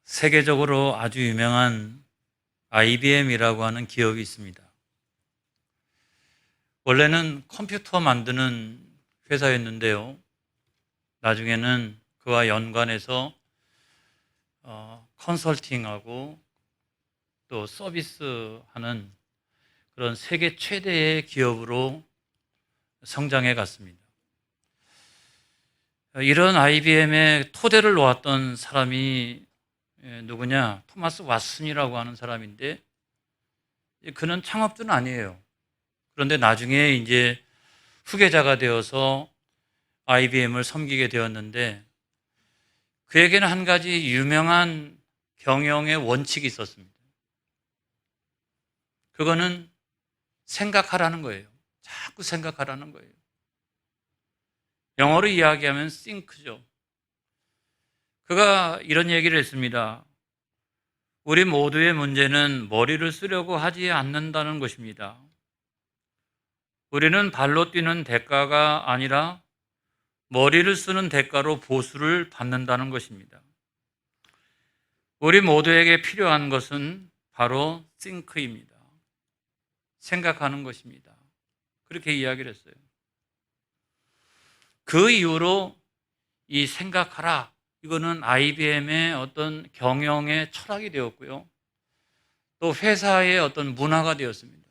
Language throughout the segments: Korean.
세계적으로 아주 유명한 IBM이라고 하는 기업이 있습니다. 원래는 컴퓨터 만드는 회사였는데요. 나중에는 그와 연관해서 컨설팅하고 또 서비스하는 그런 세계 최대의 기업으로 성장해 갔습니다. 이런 IBM의 토대를 놓았던 사람이 누구냐? 토마스 왓슨이라고 하는 사람인데, 그는 창업주는 아니에요. 그런데 나중에 이제 후계자가 되어서 IBM을 섬기게 되었는데, 그에게는 한 가지 유명한 경영의 원칙이 있었습니다. 그거는 생각하라는 거예요. 자꾸 생각하라는 거예요. 영어로 이야기하면 think죠. 그가 이런 얘기를 했습니다. 우리 모두의 문제는 머리를 쓰려고 하지 않는다는 것입니다. 우리는 발로 뛰는 대가가 아니라 머리를 쓰는 대가로 보수를 받는다는 것입니다. 우리 모두에게 필요한 것은 바로 think입니다. 생각하는 것입니다. 그렇게 이야기를 했어요. 그 이후로 이 생각하라, 이거는 IBM의 어떤 경영의 철학이 되었고요. 또 회사의 어떤 문화가 되었습니다.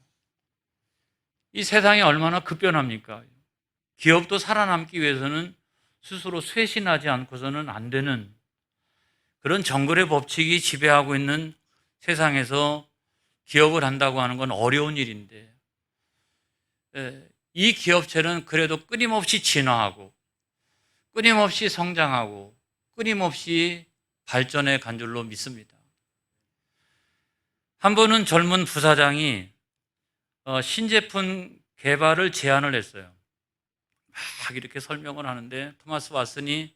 이 세상이 얼마나 급변합니까? 기업도 살아남기 위해서는 스스로 쇄신하지 않고서는 안 되는 그런 정글의 법칙이 지배하고 있는 세상에서 기업을 한다고 하는 건 어려운 일인데, 이 기업체는 그래도 끊임없이 진화하고 끊임없이 성장하고 끊임없이 발전해 간 줄로 믿습니다. 한 번은 젊은 부사장이 신제품 개발을 제안을 했어요. 막 이렇게 설명을 하는데 토마스 왓슨이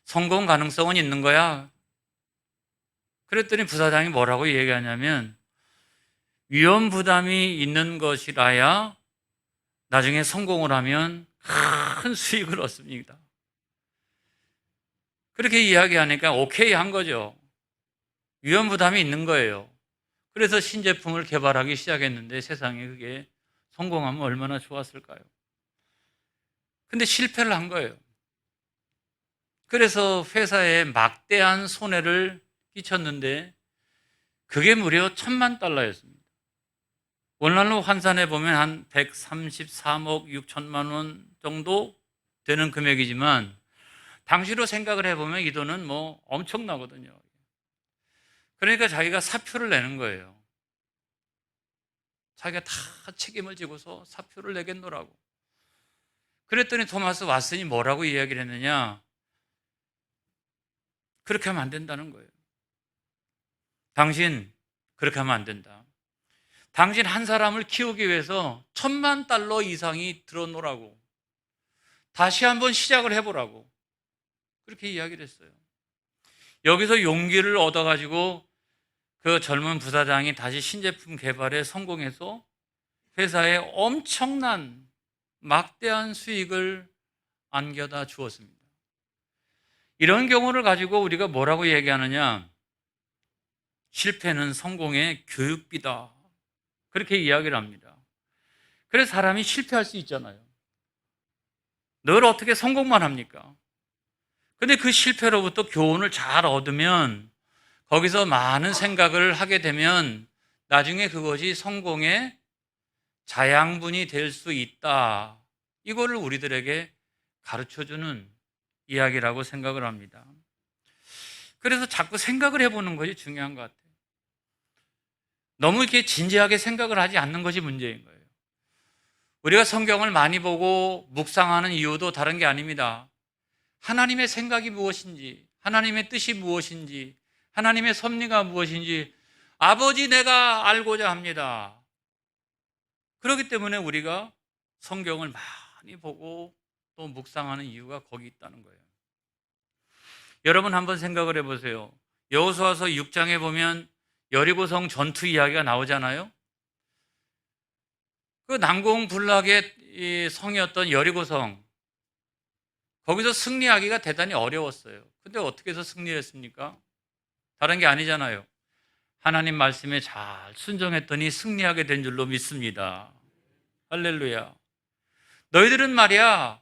성공 가능성은 있는 거야. 그랬더니 부사장이 뭐라고 얘기하냐면, 위험 부담이 있는 것이라야 나중에 성공을 하면 큰 수익을 얻습니다. 그렇게 이야기하니까 오케이 한 거죠. 위험 부담이 있는 거예요. 그래서 신제품을 개발하기 시작했는데 세상에 그게 성공하면 얼마나 좋았을까요? 근데 실패를 한 거예요. 그래서 회사에 막대한 손해를 끼쳤는데 그게 무려 $10,000,000였습니다. 오늘날로 환산해 보면 한 133억 6천만 원 정도 되는 금액이지만, 당시로 생각을 해보면 이 돈은 뭐 엄청나거든요. 그러니까 자기가 사표를 내는 거예요. 자기가 다 책임을 지고서 사표를 내겠노라고. 그랬더니 토마스 왓슨이 뭐라고 이야기를 했느냐? 그렇게 하면 안 된다는 거예요. 당신 그렇게 하면 안 된다. 당신 한 사람을 키우기 위해서 $10,000,000 이상이 들어놓으라고. 다시 한번 시작을 해보라고. 그렇게 이야기를 했어요. 여기서 용기를 얻어가지고 그 젊은 부사장이 다시 신제품 개발에 성공해서 회사에 엄청난 막대한 수익을 안겨다 주었습니다. 이런 경우를 가지고 우리가 뭐라고 얘기하느냐? 실패는 성공의 교육비다. 그렇게 이야기를 합니다. 그래서 사람이 실패할 수 있잖아요. 늘 어떻게 성공만 합니까? 근데 그 실패로부터 교훈을 잘 얻으면, 거기서 많은 생각을 하게 되면 나중에 그것이 성공의 자양분이 될 수 있다. 이거를 우리들에게 가르쳐주는 이야기라고 생각을 합니다. 그래서 자꾸 생각을 해보는 것이 중요한 것 같아요. 너무 이렇게 진지하게 생각을 하지 않는 것이 문제인 거예요. 우리가 성경을 많이 보고 묵상하는 이유도 다른 게 아닙니다. 하나님의 생각이 무엇인지, 하나님의 뜻이 무엇인지, 하나님의 섭리가 무엇인지 아버지 내가 알고자 합니다. 그렇기 때문에 우리가 성경을 많이 보고 또 묵상하는 이유가 거기 있다는 거예요. 여러분 한번 생각을 해보세요. 여호수아서 6장에 보면 여리고성 전투 이야기가 나오잖아요. 그 난공불락의 성이었던 여리고성, 거기서 승리하기가 대단히 어려웠어요. 근데 어떻게 해서 승리를 했습니까? 다른 게 아니잖아요. 하나님 말씀에 잘 순종했더니 승리하게 된 줄로 믿습니다. 할렐루야. 너희들은 말이야,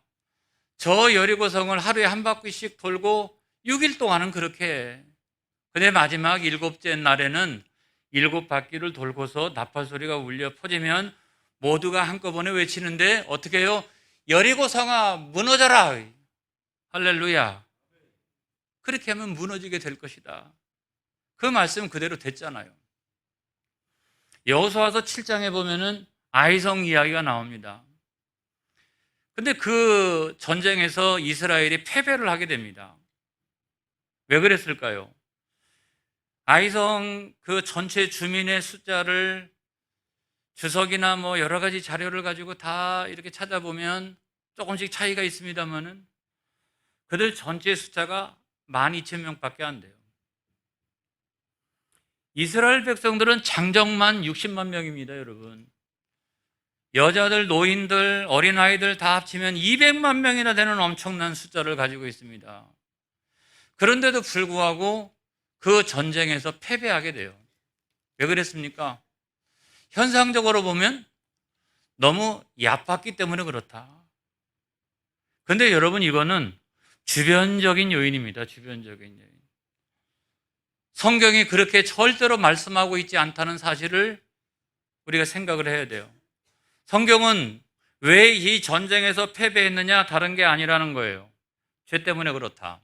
저 여리고성을 하루에 한 바퀴씩 돌고 6일 동안은 그렇게 해. 근데 마지막 일곱째 날에는 7바퀴를 돌고서 나팔 소리가 울려 퍼지면 모두가 한꺼번에 외치는데 어떻게 해요? 여리고성아 무너져라. 할렐루야. 그렇게 하면 무너지게 될 것이다. 그 말씀 그대로 됐잖아요. 여호수아서 7장에 보면은 아이성 이야기가 나옵니다. 근데 그 전쟁에서 이스라엘이 패배를 하게 됩니다. 왜 그랬을까요? 아이성 그 전체 주민의 숫자를 주석이나 뭐 여러 가지 자료를 가지고 다 이렇게 찾아보면 조금씩 차이가 있습니다만은 그들 전체 숫자가 12,000명밖에 안 돼요. 이스라엘 백성들은 장정만 60만 명입니다, 여러분. 여자들, 노인들, 어린아이들 다 합치면 200만 명이나 되는 엄청난 숫자를 가지고 있습니다. 그런데도 불구하고 그 전쟁에서 패배하게 돼요. 왜 그랬습니까? 현상적으로 보면 너무 얕봤기 때문에 그렇다. 근데 여러분, 이거는 주변적인 요인입니다. 주변적인 요인. 성경이 그렇게 절대로 말씀하고 있지 않다는 사실을 우리가 생각을 해야 돼요. 성경은 왜 이 전쟁에서 패배했느냐, 다른 게 아니라는 거예요. 죄 때문에 그렇다.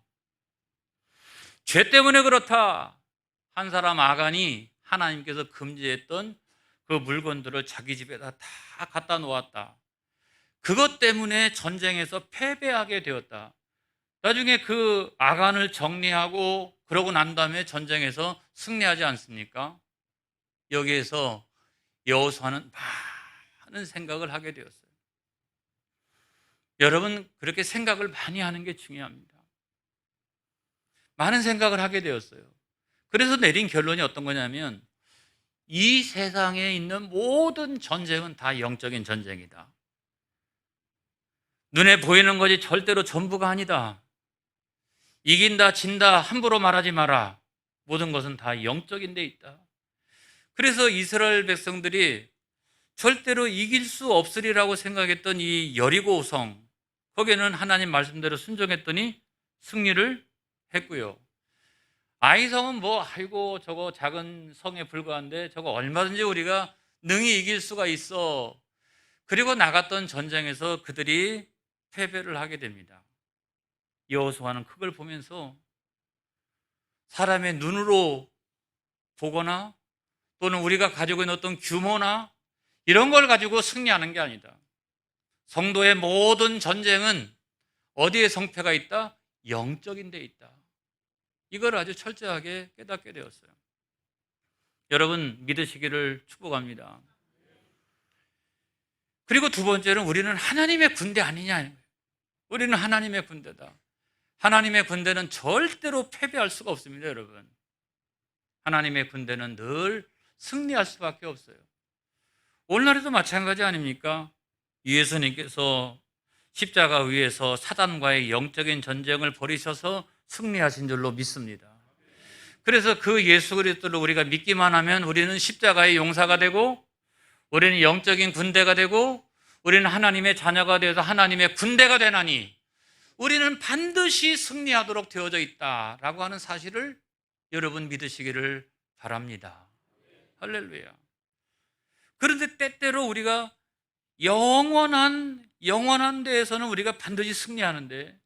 죄 때문에 그렇다. 한 사람 아간이 하나님께서 금지했던 그 물건들을 자기 집에다 다 갖다 놓았다. 그것 때문에 전쟁에서 패배하게 되었다. 나중에 그 아간을 정리하고 그러고 난 다음에 전쟁에서 승리하지 않습니까? 여기에서 여호수아는 많은 생각을 하게 되었어요. 여러분, 그렇게 생각을 많이 하는 게 중요합니다. 많은 생각을 하게 되었어요. 그래서 내린 결론이 어떤 거냐면 이 세상에 있는 모든 전쟁은 다 영적인 전쟁이다. 눈에 보이는 것이 절대로 전부가 아니다. 이긴다, 진다 함부로 말하지 마라. 모든 것은 다 영적인 데 있다. 그래서 이스라엘 백성들이 절대로 이길 수 없으리라고 생각했던 이 여리고성, 거기에는 하나님 말씀대로 순종했더니 승리를 했고요. 아이성은 아이고 저거 작은 성에 불과한데 저거 얼마든지 우리가 능히 이길 수가 있어. 그리고 나갔던 전쟁에서 그들이 패배를 하게 됩니다. 여호수아는 그걸 보면서 사람의 눈으로 보거나 또는 우리가 가지고 있는 어떤 규모나 이런 걸 가지고 승리하는 게 아니다. 성도의 모든 전쟁은 어디에 성패가 있다? 영적인 데 있다. 이걸 아주 철저하게 깨닫게 되었어요. 여러분 믿으시기를 축복합니다. 그리고 두 번째는 우리는 하나님의 군대 아니냐. 우리는 하나님의 군대다. 하나님의 군대는 절대로 패배할 수가 없습니다, 여러분. 하나님의 군대는 늘 승리할 수밖에 없어요. 오늘날에도 마찬가지 아닙니까? 예수님께서 십자가 위에서 사단과의 영적인 전쟁을 벌이셔서 승리하신 줄로 믿습니다. 그래서 그 예수 그리스도를 우리가 믿기만 하면 우리는 십자가의 용사가 되고 우리는 영적인 군대가 되고 우리는 하나님의 자녀가 되어서 하나님의 군대가 되나니 우리는 반드시 승리하도록 되어져 있다라고 하는 사실을 여러분 믿으시기를 바랍니다. 할렐루야. 그런데 때때로 우리가 영원한 데에서는 우리가 반드시 승리하는데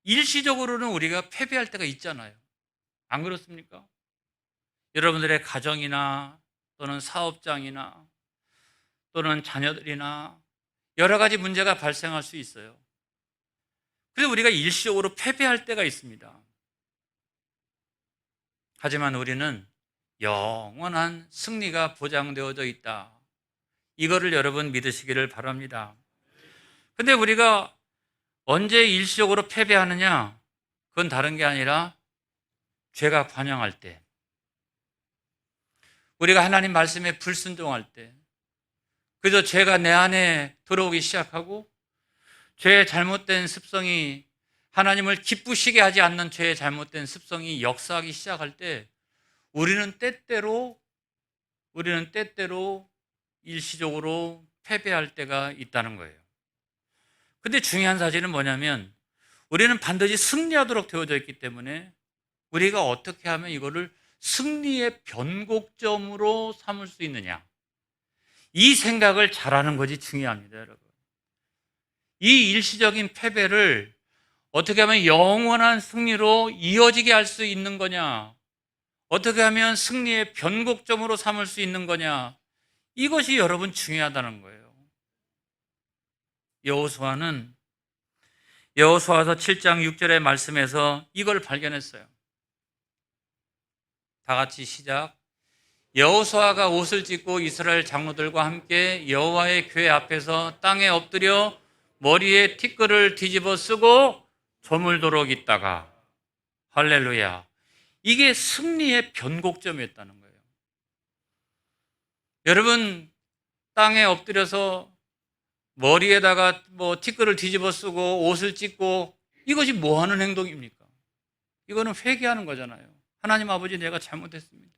일시적으로는 우리가 패배할 때가 있잖아요. 안 그렇습니까? 여러분들의 가정이나 또는 사업장이나 또는 자녀들이나 여러 가지 문제가 발생할 수 있어요. 그래서 우리가 일시적으로 패배할 때가 있습니다. 하지만 우리는 영원한 승리가 보장되어져 있다. 이거를 여러분 믿으시기를 바랍니다. 근데 우리가 언제 일시적으로 패배하느냐? 그건 다른 게 아니라 죄가 관영할 때, 우리가 하나님 말씀에 불순종할 때, 그래서 죄가 내 안에 들어오기 시작하고 죄의 잘못된 습성이 하나님을 기쁘시게 하지 않는 죄의 잘못된 습성이 역사하기 시작할 때 우리는 때때로 일시적으로 패배할 때가 있다는 거예요. 근데 중요한 사실은 뭐냐면 우리는 반드시 승리하도록 되어져 있기 때문에 우리가 어떻게 하면 이거를 승리의 변곡점으로 삼을 수 있느냐, 이 생각을 잘하는 것이 중요합니다, 여러분. 이 일시적인 패배를 어떻게 하면 영원한 승리로 이어지게 할 수 있는 거냐, 어떻게 하면 승리의 변곡점으로 삼을 수 있는 거냐, 이것이 여러분 중요하다는 거예요. 여호수아는 여호수아서 7장 6절의 말씀에서 이걸 발견했어요. 다 같이 시작. 여호수아가 옷을 찢고 이스라엘 장로들과 함께 여호와의 궤 앞에서 땅에 엎드려 머리에 티끌을 뒤집어 쓰고 저물도록 있다가, 할렐루야, 이게 승리의 변곡점이었다는 거예요. 여러분, 땅에 엎드려서 머리에다가 티끌을 뒤집어 쓰고 옷을 찢고, 이것이 뭐 하는 행동입니까? 이거는 회개하는 거잖아요. 하나님 아버지, 내가 잘못했습니다.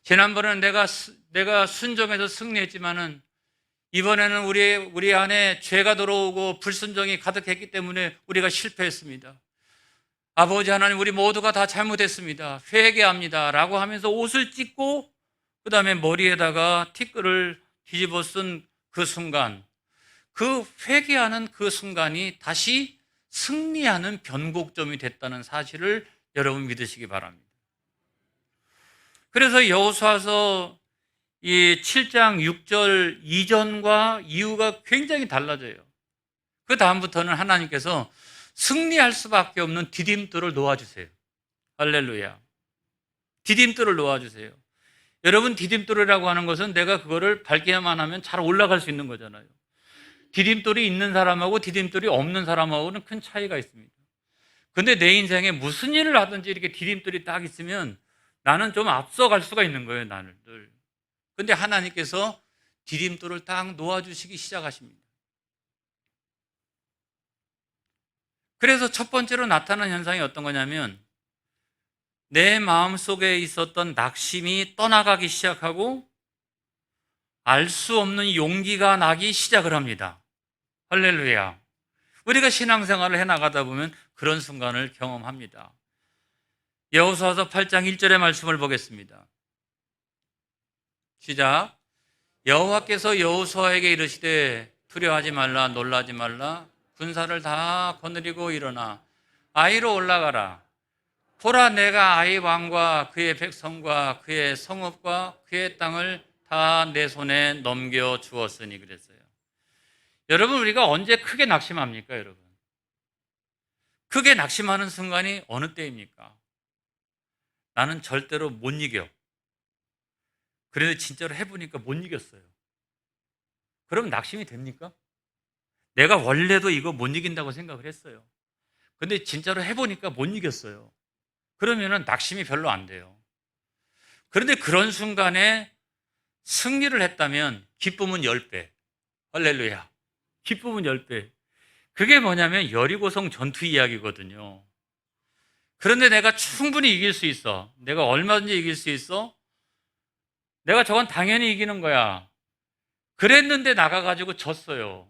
지난번에는 내가 순종해서 승리했지만은 이번에는 우리 안에 죄가 들어오고 불순종이 가득했기 때문에 우리가 실패했습니다. 아버지 하나님, 우리 모두가 다 잘못했습니다. 회개합니다. 라고 하면서 옷을 찢고 그 다음에 머리에다가 티끌을 뒤집어 쓴 그 순간, 그 회개하는 그 순간이 다시 승리하는 변곡점이 됐다는 사실을 여러분 믿으시기 바랍니다. 그래서 여호수아서 이 7장 6절 이전과 이후가 굉장히 달라져요. 그 다음부터는 하나님께서 승리할 수밖에 없는 디딤돌을 놓아주세요. 할렐루야. 디딤돌을 놓아주세요. 여러분, 디딤돌이라고 하는 것은 내가 그거를 밟기만 하면 잘 올라갈 수 있는 거잖아요. 디딤돌이 있는 사람하고 디딤돌이 없는 사람하고는 큰 차이가 있습니다. 근데 내 인생에 무슨 일을 하든지 이렇게 디딤돌이 딱 있으면 나는 좀 앞서갈 수가 있는 거예요, 나는 늘. 근데 하나님께서 디딤돌을 딱 놓아주시기 시작하십니다. 그래서 첫 번째로 나타나는 현상이 어떤 거냐면 내 마음속에 있었던 낙심이 떠나가기 시작하고 알 수 없는 용기가 나기 시작을 합니다. 할렐루야. 우리가 신앙생활을 해나가다 보면 그런 순간을 경험합니다. 여호수아서 8장 1절의 말씀을 보겠습니다. 시작. 여호와께서 여호수아에게 이르시되 두려워하지 말라, 놀라지 말라, 군사를 다 거느리고 일어나 아이로 올라가라. 보라, 내가 아이 왕과 그의 백성과 그의 성읍과 그의 땅을 다 내 손에 넘겨 주었으니 그랬어요. 여러분, 우리가 언제 크게 낙심합니까, 여러분? 크게 낙심하는 순간이 어느 때입니까? 나는 절대로 못 이겨. 그래도 진짜로 해보니까 못 이겼어요. 그럼 낙심이 됩니까? 내가 원래도 이거 못 이긴다고 생각을 했어요. 근데 진짜로 해보니까 못 이겼어요. 그러면은 낙심이 별로 안 돼요. 그런데 그런 순간에 승리를 했다면 기쁨은 10배. 할렐루야. 기쁨은 10배. 그게 뭐냐면 여리고성 전투 이야기거든요. 그런데 내가 충분히 이길 수 있어. 내가 얼마든지 이길 수 있어. 내가 저건 당연히 이기는 거야. 그랬는데 나가가지고 졌어요.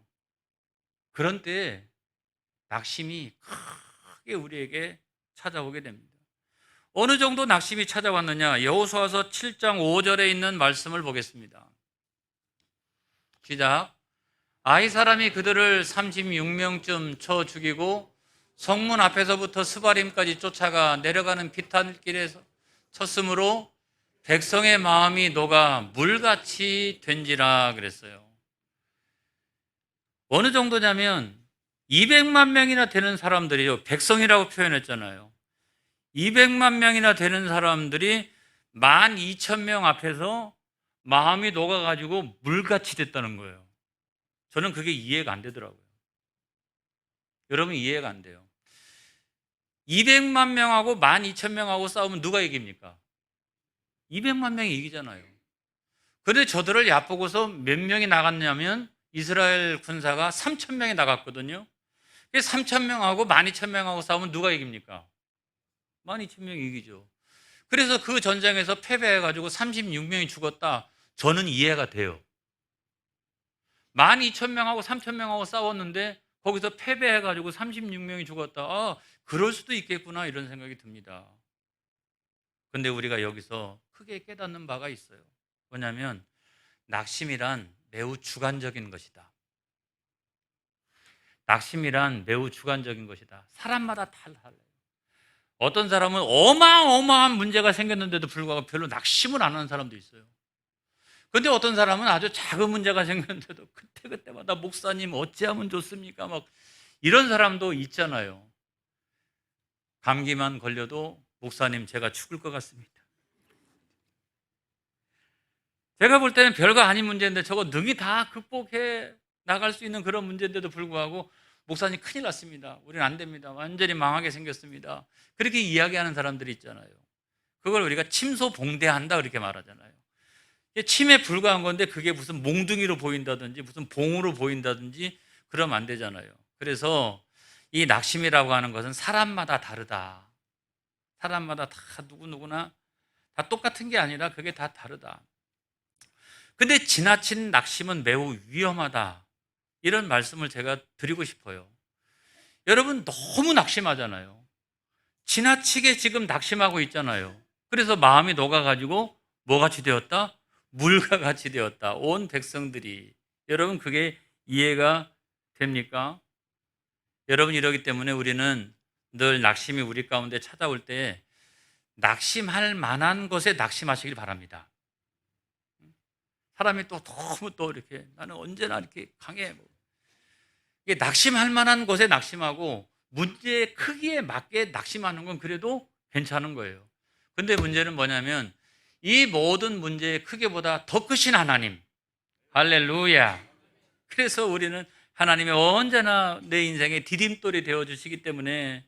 그런 때 낙심이 크게 우리에게 찾아오게 됩니다. 어느 정도 낙심이 찾아왔느냐? 여호수아서 7장 5절에 있는 말씀을 보겠습니다. 시작. 아이 사람이 그들을 36명쯤 쳐 죽이고 성문 앞에서부터 스바림까지 쫓아가 내려가는 비탄길에서 쳤으므로 백성의 마음이 녹아 물같이 된지라 그랬어요. 어느 정도냐면 200만 명이나 되는 사람들이요, 백성이라고 표현했잖아요. 200만 명이나 되는 사람들이 12,000명 앞에서 마음이 녹아가지고 물같이 됐다는 거예요. 저는 그게 이해가 안 되더라고요. 여러분, 이해가 안 돼요. 200만 명하고 12,000명하고 싸우면 누가 이깁니까? 200만 명이 이기잖아요. 그런데 저들을 얕보고서 몇 명이 나갔냐면 이스라엘 군사가 3,000명이 나갔거든요. 3,000명하고 12,000명하고 싸우면 누가 이깁니까? 12,000명이 이기죠. 그래서 그 전쟁에서 패배해가지고 36명이 죽었다. 저는 이해가 돼요. 12,000명하고 3,000명하고 싸웠는데 거기서 패배해가지고 36명이 죽었다. 아, 그럴 수도 있겠구나 이런 생각이 듭니다. 근데 우리가 여기서 크게 깨닫는 바가 있어요. 뭐냐면 낙심이란 매우 주관적인 것이다. 낙심이란 매우 주관적인 것이다. 사람마다 달라요. 어떤 사람은 어마어마한 문제가 생겼는데도 불구하고 별로 낙심을 안 하는 사람도 있어요. 근데 어떤 사람은 아주 작은 문제가 생겼는데도 그때마다 목사님 어찌하면 좋습니까? 막 이런 사람도 있잖아요. 감기만 걸려도 목사님 제가 죽을 것 같습니다. 제가 볼 때는 별거 아닌 문제인데 저거 능히 다 극복해 나갈 수 있는 그런 문제인데도 불구하고 목사님 큰일 났습니다. 우리는 안 됩니다. 완전히 망하게 생겼습니다. 그렇게 이야기하는 사람들이 있잖아요. 그걸 우리가 침소봉대한다 그렇게 말하잖아요. 침에 불과한 건데 그게 무슨 몽둥이로 보인다든지 무슨 봉으로 보인다든지 그러면 안 되잖아요. 그래서 이 낙심이라고 하는 것은 사람마다 다르다. 사람마다 다 누구나 다 똑같은 게 아니라 그게 다 다르다. 근데 지나친 낙심은 매우 위험하다. 이런 말씀을 제가 드리고 싶어요. 여러분 너무 낙심하잖아요. 지나치게 지금 낙심하고 있잖아요. 그래서 마음이 녹아가지고 뭐같이 되었다? 물과 같이 되었다. 온 백성들이. 여러분 그게 이해가 됩니까? 여러분 이러기 때문에 우리는 늘 낙심이 우리 가운데 찾아올 때 낙심할 만한 것에 낙심하시길 바랍니다. 사람이 또 너무 또 이렇게 나는 언제나 이렇게 강해. 이게 낙심할 만한 것에 낙심하고 문제의 크기에 맞게 낙심하는 건 그래도 괜찮은 거예요. 근데 문제는 뭐냐면 이 모든 문제의 크기보다 더 크신 하나님. 할렐루야. 그래서 우리는 하나님이 언제나 내 인생의 디딤돌이 되어주시기 때문에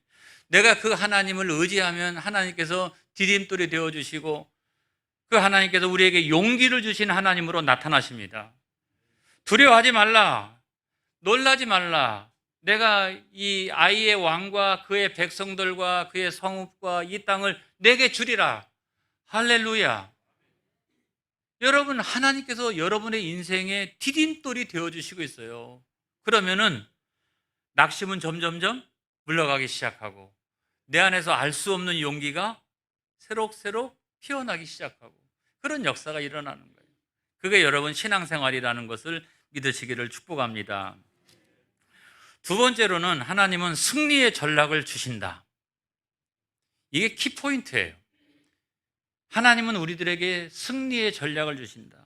내가 그 하나님을 의지하면 하나님께서 디딤돌이 되어주시고 그 하나님께서 우리에게 용기를 주신 하나님으로 나타나십니다. 두려워하지 말라. 놀라지 말라. 내가 이 아이의 왕과 그의 백성들과 그의 성읍과 이 땅을 내게 주리라. 할렐루야. 여러분 하나님께서 여러분의 인생에 디딤돌이 되어주시고 있어요. 그러면은 낙심은 점점점 물러가기 시작하고 내 안에서 알 수 없는 용기가 새록새록 피어나기 시작하고 그런 역사가 일어나는 거예요. 그게 여러분 신앙생활이라는 것을 믿으시기를 축복합니다. 두 번째로는 하나님은 승리의 전략을 주신다. 이게 키포인트예요. 하나님은 우리들에게 승리의 전략을 주신다.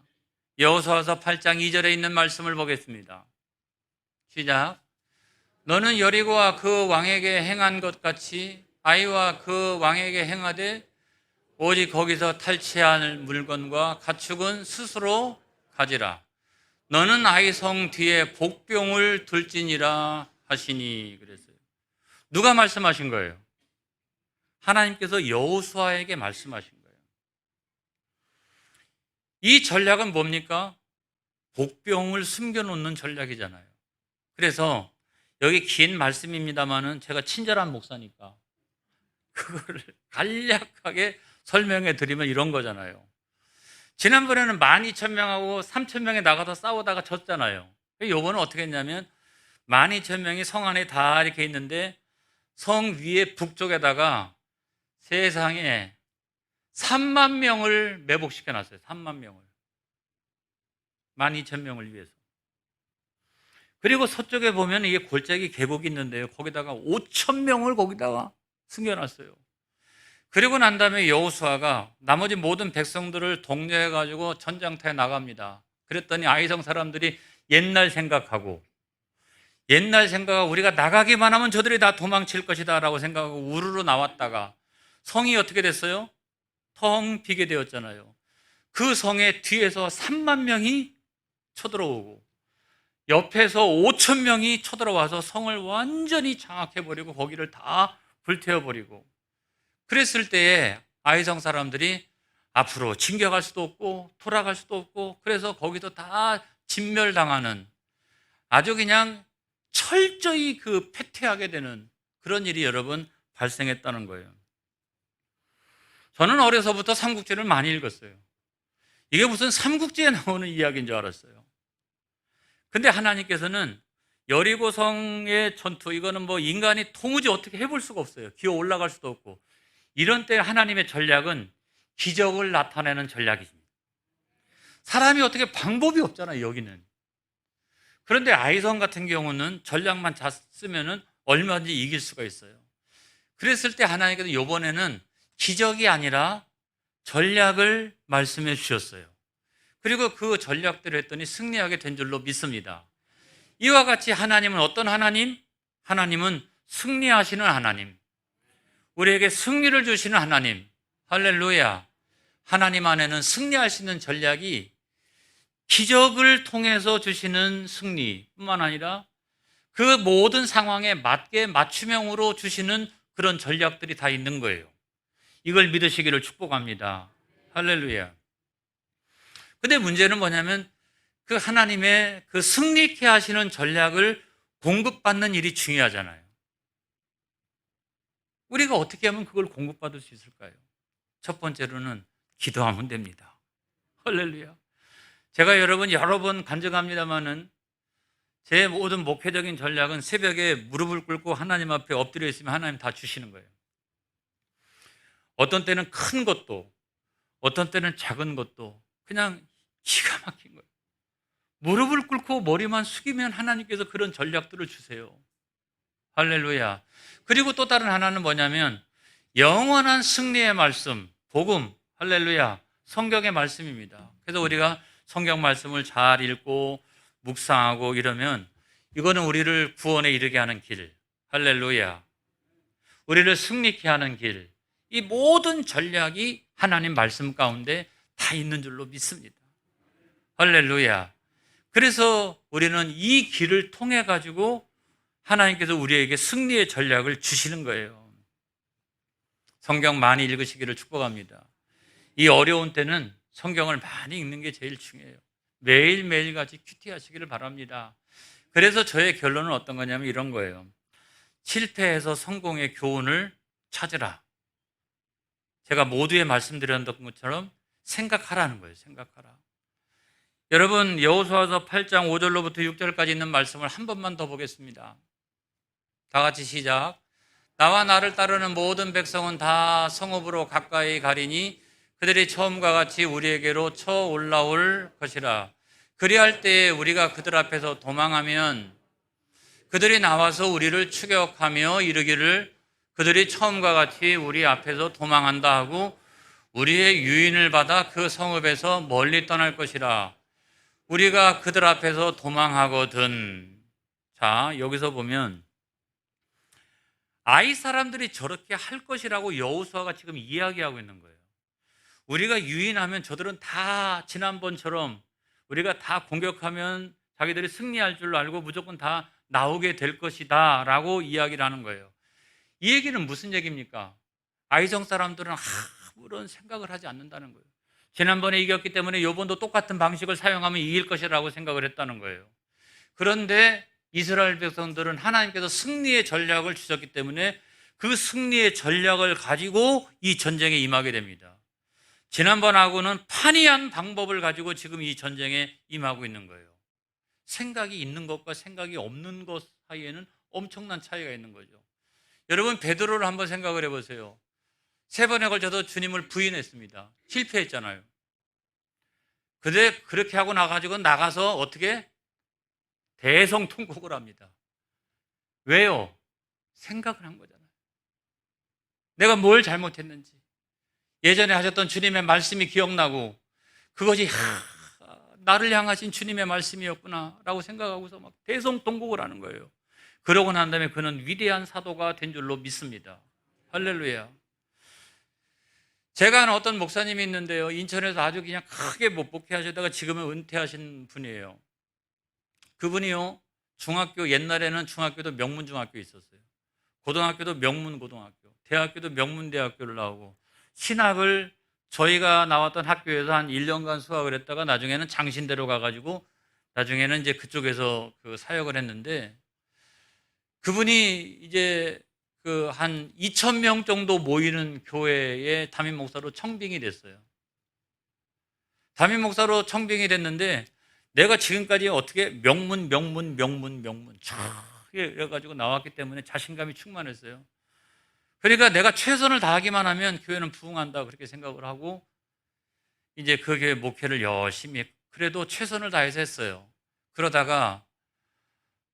여호수아서 8장 2절에 있는 말씀을 보겠습니다. 시작. 너는 여리고와 그 왕에게 행한 것 같이 아이와 그 왕에게 행하되 오직 거기서 탈취할 물건과 가축은 스스로 가지라. 너는 아이 성 뒤에 복병을 둘지니라 하시니 그랬어요. 누가 말씀하신 거예요? 하나님께서 여호수아에게 말씀하신 거예요. 이 전략은 뭡니까? 복병을 숨겨놓는 전략이잖아요. 그래서 여기 긴 말씀입니다만은 제가 친절한 목사니까 그거를 간략하게 설명해 드리면 이런 거잖아요. 지난번에는 12,000명하고 3,000명이 나가서 싸우다가 졌잖아요. 요번은 어떻게 했냐면 12,000명이 성 안에 다 이렇게 있는데 성 위에 북쪽에다가 세상에 3만 명을 매복시켜 놨어요. 3만 명을. 12,000명을 위해서. 그리고 서쪽에 보면 이게 골짜기 계곡이 있는데요. 거기다가 5,000명을 거기다가 숨겨놨어요. 그리고 난 다음에 여호수아가 나머지 모든 백성들을 독려해가지고 전장터에 나갑니다. 그랬더니 아이성 사람들이 옛날 생각하고 우리가 나가기만 하면 저들이 다 도망칠 것이다 라고 생각하고 우르르 나왔다가 성이 어떻게 됐어요? 텅 비게 되었잖아요. 그 성의 뒤에서 3만 명이 쳐들어오고 옆에서 5,000명이 쳐들어와서 성을 완전히 장악해버리고 거기를 다 불태워버리고 그랬을 때에 아이성 사람들이 앞으로 진격할 수도 없고 돌아갈 수도 없고 그래서 거기도 다 진멸당하는 아주 그냥 철저히 그 패퇴하게 되는 그런 일이 여러분 발생했다는 거예요. 저는 어려서부터 삼국지를 많이 읽었어요. 이게 무슨 삼국지에 나오는 이야기인 줄 알았어요. 근데 하나님께서는 여리고성의 전투, 이거는 뭐 인간이 도무지 어떻게 해볼 수가 없어요. 기어 올라갈 수도 없고. 이런 때 하나님의 전략은 기적을 나타내는 전략입니다. 사람이 어떻게 방법이 없잖아요, 여기는. 그런데 아이성 같은 경우는 전략만 잘 쓰면은 얼마든지 이길 수가 있어요. 그랬을 때 하나님께서 이번에는 기적이 아니라 전략을 말씀해 주셨어요. 그리고 그 전략대로 했더니 승리하게 된 줄로 믿습니다. 이와 같이 하나님은 어떤 하나님? 하나님은 승리하시는 하나님. 우리에게 승리를 주시는 하나님. 할렐루야. 하나님 안에는 승리할 수 있는 전략이 기적을 통해서 주시는 승리뿐만 아니라 그 모든 상황에 맞게 맞춤형으로 주시는 그런 전략들이 다 있는 거예요. 이걸 믿으시기를 축복합니다. 할렐루야. 근데 문제는 뭐냐면 그 하나님의 그 승리케 하시는 전략을 공급받는 일이 중요하잖아요. 우리가 어떻게 하면 그걸 공급받을 수 있을까요? 첫 번째로는 기도하면 됩니다. 할렐루야. 제가 여러분 여러 번 간증합니다마는 제 모든 목회적인 전략은 새벽에 무릎을 꿇고 하나님 앞에 엎드려 있으면 하나님 다 주시는 거예요. 어떤 때는 큰 것도, 어떤 때는 작은 것도 그냥 기가 막힌 거예요. 무릎을 꿇고 머리만 숙이면 하나님께서 그런 전략들을 주세요. 할렐루야. 그리고 또 다른 하나는 뭐냐면 영원한 승리의 말씀, 복음, 할렐루야, 성경의 말씀입니다. 그래서 우리가 성경 말씀을 잘 읽고 묵상하고 이러면 이거는 우리를 구원에 이르게 하는 길, 할렐루야, 우리를 승리케 하는 길, 이 모든 전략이 하나님 말씀 가운데 다 있는 줄로 믿습니다. 할렐루야. 그래서 우리는 이 길을 통해 가지고 하나님께서 우리에게 승리의 전략을 주시는 거예요. 성경 많이 읽으시기를 축복합니다. 이 어려운 때는 성경을 많이 읽는 게 제일 중요해요. 매일매일 같이 큐티하시기를 바랍니다. 그래서 저의 결론은 어떤 거냐면 이런 거예요. 실패해서 성공의 교훈을 찾으라. 제가 모두에 말씀드렸던 것처럼 생각하라는 거예요. 생각하라. 여러분, 여호수아서 8장 5절로부터 6절까지 있는 말씀을 한 번만 더 보겠습니다. 다 같이 시작. 나와 나를 따르는 모든 백성은 다 성읍으로 가까이 가리니 그들이 처음과 같이 우리에게로 쳐 올라올 것이라. 그리할 때에 우리가 그들 앞에서 도망하면 그들이 나와서 우리를 추격하며 이르기를 그들이 처음과 같이 우리 앞에서 도망한다 하고 우리의 유인을 받아 그 성읍에서 멀리 떠날 것이라. 우리가 그들 앞에서 도망하거든. 자, 여기서 보면 아이 사람들이 저렇게 할 것이라고 여호수아가 지금 이야기하고 있는 거예요. 우리가 유인하면 저들은 다 지난번처럼 우리가 다 공격하면 자기들이 승리할 줄 알고 무조건 다 나오게 될 것이다 라고 이야기를 하는 거예요. 이 얘기는 무슨 얘기입니까? 아이성 사람들은 아무런 생각을 하지 않는다는 거예요. 지난번에 이겼기 때문에 이번도 똑같은 방식을 사용하면 이길 것이라고 생각을 했다는 거예요. 그런데 이스라엘 백성들은 하나님께서 승리의 전략을 주셨기 때문에 그 승리의 전략을 가지고 이 전쟁에 임하게 됩니다. 지난번하고는 판이한 방법을 가지고 지금 이 전쟁에 임하고 있는 거예요. 생각이 있는 것과 생각이 없는 것 사이에는 엄청난 차이가 있는 거죠. 여러분, 베드로를 한번 생각을 해보세요. 3번에 걸쳐서 주님을 부인했습니다. 실패했잖아요. 근데 그렇게 하고 나가지고 나가서 어떻게? 대성통곡을 합니다. 왜요? 생각을 한 거잖아요. 내가 뭘 잘못했는지. 예전에 하셨던 주님의 말씀이 기억나고 그것이 나를 향하신 주님의 말씀이었구나 라고 생각하고서 막 대성통곡을 하는 거예요. 그러고 난 다음에 그는 위대한 사도가 된 줄로 믿습니다. 할렐루야. 제가 아는 어떤 목사님이 있는데요, 인천에서 아주 그냥 크게 목회하시다가 지금은 은퇴하신 분이에요. 그분이요, 중학교, 옛날에는 중학교도 명문중학교 있었어요. 고등학교도 명문고등학교, 대학교도 명문대학교를 나오고 신학을 저희가 나왔던 학교에서 한 1년간 수학을 했다가 나중에는 장신대로 가가지고 나중에는 이제 그쪽에서 그 사역을 했는데 그분이 이제 그 한 2,000명 정도 모이는 교회의 담임 목사로 청빙이 됐어요. 담임 목사로 청빙이 됐는데 내가 지금까지 어떻게 명문 쫙 이래가지고 나왔기 때문에 자신감이 충만했어요. 그러니까 내가 최선을 다하기만 하면 교회는 부흥한다 그렇게 생각을 하고 이제 그 교회 목회를 열심히 그래도 최선을 다해서 했어요. 그러다가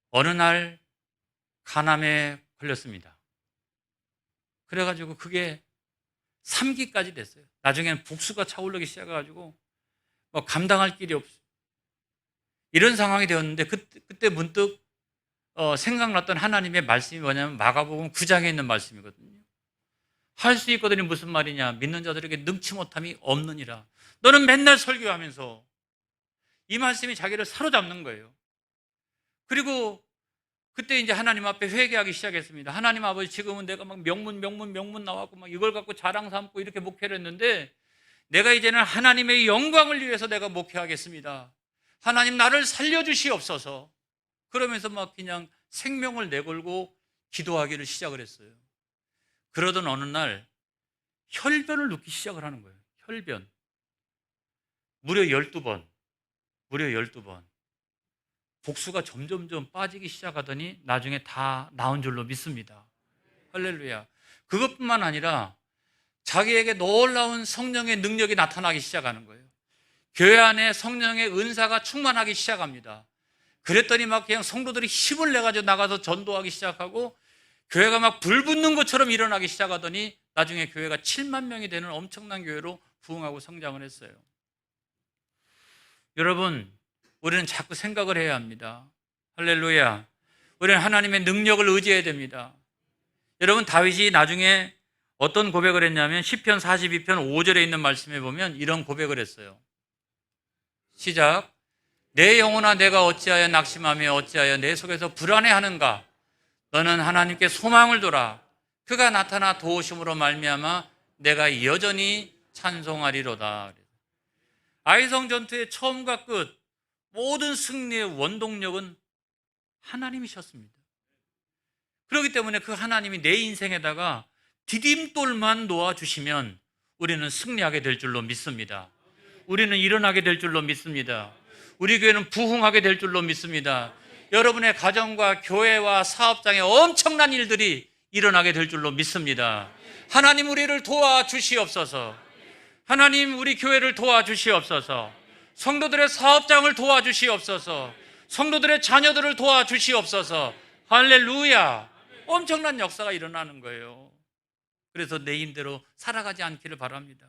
어느 날 간암에 걸렸습니다. 그래가지고 그게 3기까지 됐어요. 나중에는 복수가 차오르기 시작해가지고 뭐 감당할 길이 없어요. 이런 상황이 되었는데 그때 문득 생각났던 하나님의 말씀이 뭐냐면 마가복음 9장에 있는 말씀이거든요. 할 수 있거든요. 무슨 말이냐? 믿는 자들에게 능치 못함이 없느니라. 너는 맨날 설교하면서 이 말씀이 자기를 사로잡는 거예요. 그리고 그때 이제 하나님 앞에 회개하기 시작했습니다. 하나님 아버지, 지금은 내가 막 명문 나왔고 막 이걸 갖고 자랑 삼고 이렇게 목회를 했는데 내가 이제는 하나님의 영광을 위해서 내가 목회하겠습니다. 하나님 나를 살려주시옵소서. 그러면서 막 그냥 생명을 내걸고 기도하기를 시작을 했어요. 그러던 어느 날 혈변을 눕기 시작을 하는 거예요. 혈변. 무려 12번. 복수가 점점점 빠지기 시작하더니 나중에 다 나은 줄로 믿습니다. 할렐루야. 그것뿐만 아니라 자기에게 놀라운 성령의 능력이 나타나기 시작하는 거예요. 교회 안에 성령의 은사가 충만하기 시작합니다. 그랬더니 막 그냥 성도들이 힘을 내가지고 나가서 전도하기 시작하고 교회가 막 불붙는 것처럼 일어나기 시작하더니 나중에 교회가 7만 명이 되는 엄청난 교회로 부흥하고 성장을 했어요. 여러분, 우리는 자꾸 생각을 해야 합니다. 할렐루야. 우리는 하나님의 능력을 의지해야 됩니다. 여러분, 다윗이 나중에 어떤 고백을 했냐면 시편 42편 5절에 있는 말씀에 보면 이런 고백을 했어요. 시작. 내 영혼아 내가 어찌하여 낙심하며 어찌하여 내 속에서 불안해하는가. 너는 하나님께 소망을 둬라. 그가 나타나 도우심으로 말미암아 내가 여전히 찬송하리로다. 아이성 전투의 처음과 끝 모든 승리의 원동력은 하나님이셨습니다. 그렇기 때문에 그 하나님이 내 인생에다가 디딤돌만 놓아주시면 우리는 승리하게 될 줄로 믿습니다. 우리는 일어나게 될 줄로 믿습니다. 우리 교회는 부흥하게 될 줄로 믿습니다. 여러분의 가정과 교회와 사업장에 엄청난 일들이 일어나게 될 줄로 믿습니다. 하나님 우리를 도와주시옵소서. 하나님 우리 교회를 도와주시옵소서. 성도들의 사업장을 도와주시옵소서. 성도들의 자녀들을 도와주시옵소서. 할렐루야. 엄청난 역사가 일어나는 거예요. 그래서 내 힘대로 살아가지 않기를 바랍니다.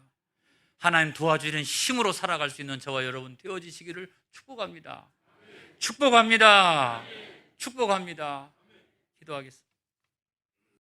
하나님 도와주는 힘으로 살아갈 수 있는 저와 여러분 되어지시기를 축복합니다. 축복합니다. 축복합니다. 기도하겠습니다.